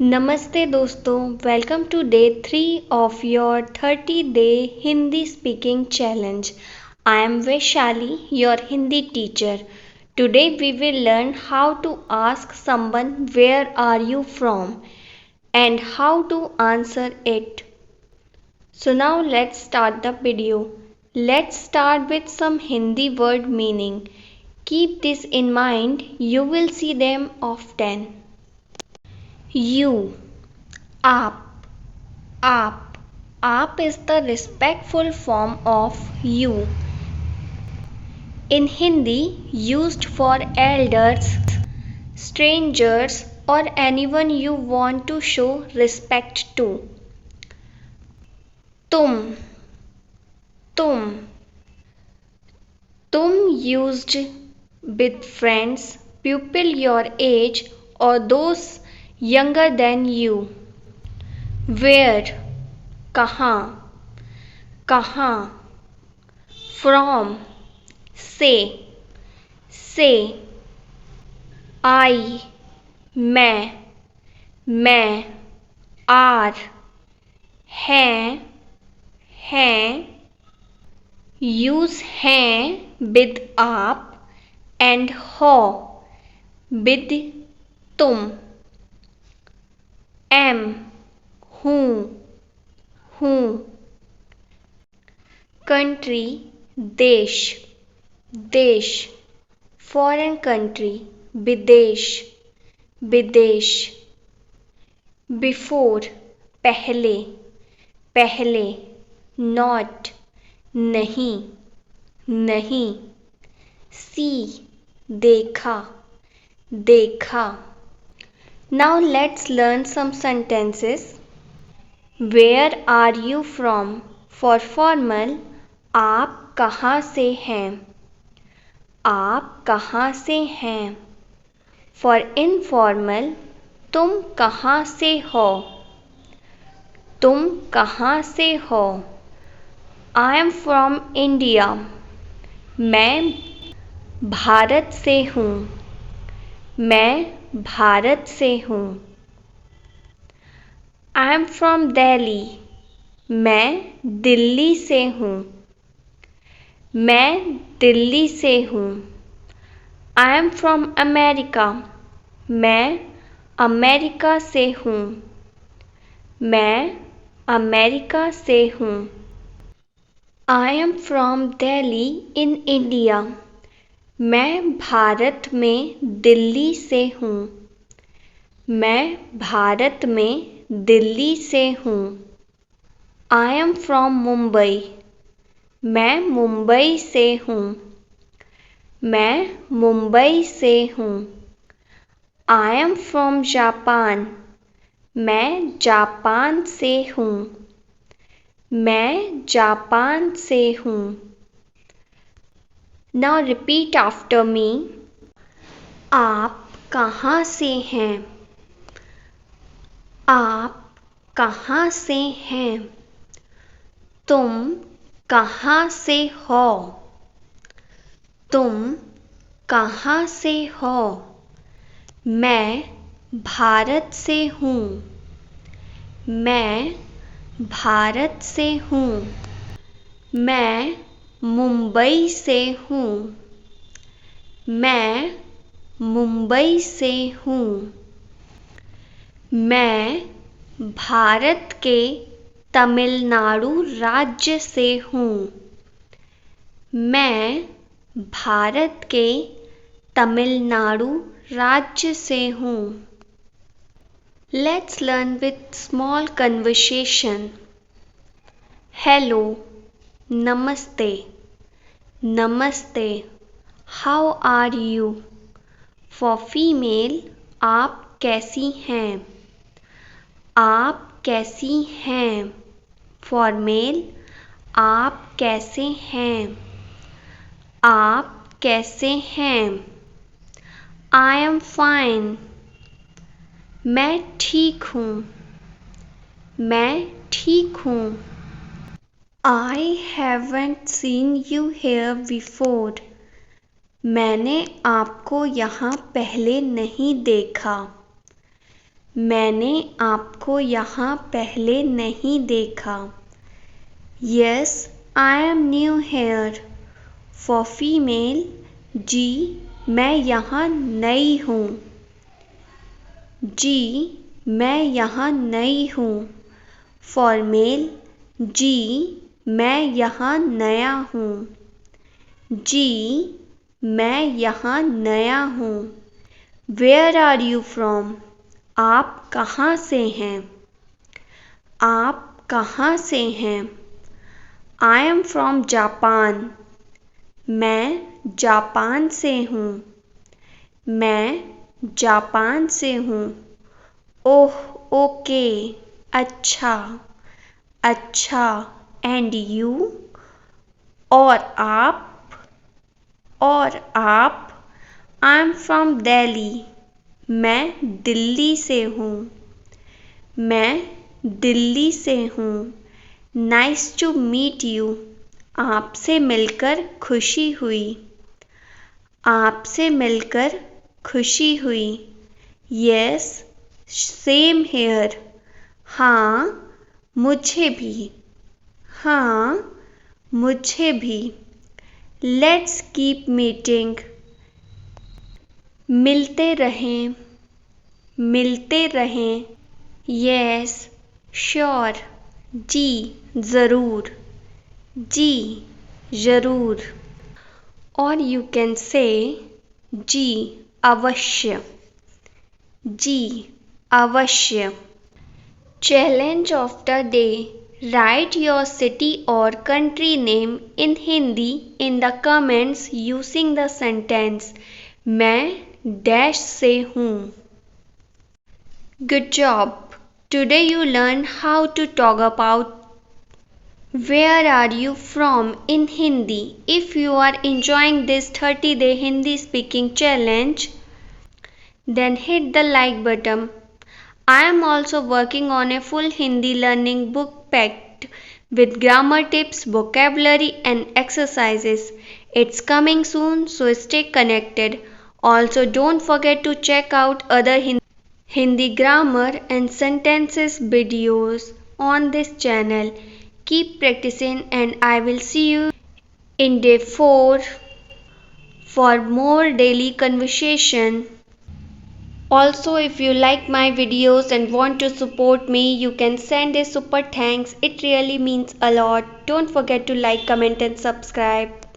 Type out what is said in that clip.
नमस्ते दोस्तों, welcome to day 3 of your 30-day Hindi speaking challenge. I am Vaishali, your Hindi teacher. Today we will learn how to ask someone where are you from and how to answer it. So now let's start the video. Let's start with some Hindi word meaning. Keep this in mind, you will see them often. You, आप आप is the respectful form of you. In Hindi, used for elders, strangers, or anyone you want to show respect to. तुम तुम used with friends, people your age, or those younger than you. Where, कहाँ from, से I, मैं are, हैं use हैं with आप and हो with तुम. am, हूँ country, देश foreign country, विदेश before, पहले not, नहीं see, देखा. Now let's learn some sentences. Where are you from? For formal, आप कहाँ से हैं? For informal, तुम कहाँ से हो? I am from India. मैं भारत से हूँ. I am from Delhi. मैं दिल्ली से हूँ. I am from America. मैं अमेरिका से हूँ. I am from Delhi in India. मैं भारत में दिल्ली से हूँ. I am from Mumbai. मैं मुंबई से हूँ. I am from Japan. मैं जापान से हूँ. Now repeat after me. आप कहाँ से हैं? तुम कहाँ से हो? मैं भारत से हूँ. मैं मुंबई से हूँ. मैं भारत के तमिलनाडु राज्य से हूँ. Let's learn with small conversation. Hello, namaste. How are you? For female, आप कैसी हैं? For male, आप कैसे हैं? I am fine. मैं ठीक हूँ. I haven't seen you here before. मैंने आपको यहाँ पहले नहीं देखा. मैंने आपको यहाँ पहले नहीं देखा। Yes, I am new here. For female, जी मैं यहाँ नई हूँ। जी मैं यहाँ नई हूँ। For male, जी मैं यहाँ नया हूँ। जी मैं यहाँ नया हूँ। Where are you from? आप कहाँ से हैं? आप कहाँ से हैं? I am from Japan. मैं जापान से हूँ। मैं जापान से हूँ। ओह ओके, अच्छा अच्छा। And you? और आप? और आप? I am from Delhi. मैं दिल्ली से हूँ। मैं दिल्ली से हूँ। Nice to meet you. आपसे मिलकर खुशी हुई। आपसे मिलकर खुशी हुई। Yes same here. हाँ मुझे भी। हाँ मुझे भी। Let's keep meeting. मिलते रहें। मिलते रहें। Yes sure. जी ज़रूर। जी ज़रूर। और यू कैन से जी अवश्य। जी अवश्य। Challenge of the day. Write your city or country name in Hindi in the comments using the sentence मैं डैश से हूँ। Good job. Today you learned how to talk about where are you from in Hindi. If you are enjoying this 30-day Hindi speaking challenge, then hit the like button. I am also working on a full Hindi learning book packed with grammar tips, vocabulary, and exercises. It's coming soon, so stay connected. Also, don't forget to check out other Hindi grammar and sentences videos on this channel. Keep practicing, and I will see you in day 4 for more daily conversation. Also, if you like my videos and want to support me, you can send a super thanks. It really means a lot. Don't forget to like, comment and subscribe.